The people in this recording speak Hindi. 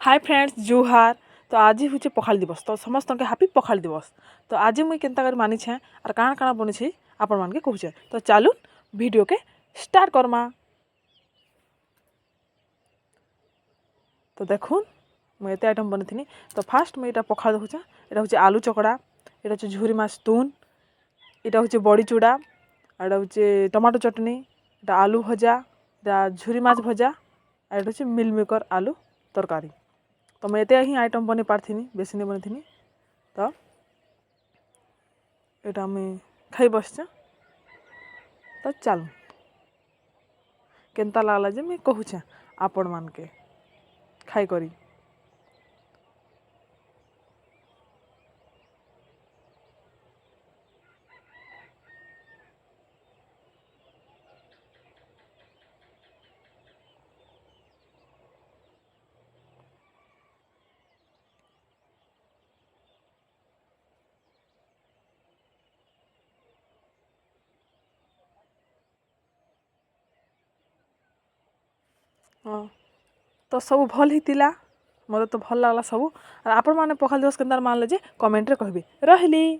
हाय फ्रेंड्स जुहार। तो आज हूँ पखाल दिवस तो समस्त के हैप्पी पखाल दिवस। तो आज मुई केनता कर मानी छे और काण काण बनी छे आपण मान के कहूचे। तो चालू वीडियो के स्टार्ट करमा। तो देखुन मुझे एत आइटम बनी थी। तो फास्ट मुझे पखाल देखुचे। यहाँ हूँ आलू चकड़ा, यहाँ हूँ झुरी माछ तुन, यहाँ हूँ बड़ी चूड़ा, यहाँ हूँ टमाटो चटनी, यहाँ आलू भजा, यहाँ झुरी माछ भजा, यहाँ हूँ मिल मेकर आलू तरकारी। तो मैं एते ही आइटम बनी पार्थी बेसी नहीं बनी थी। तो यहाँ मुई खाई बसचे। तो चल केनता लागला जे मुई कहूचे आपण मान के खाई करी। हाँ तो सब भल ही तिला, मत तो भल लगला सब। और आपण माने पखाल दिवस केनता मानले जे कमेंट रे कहबे। रहली।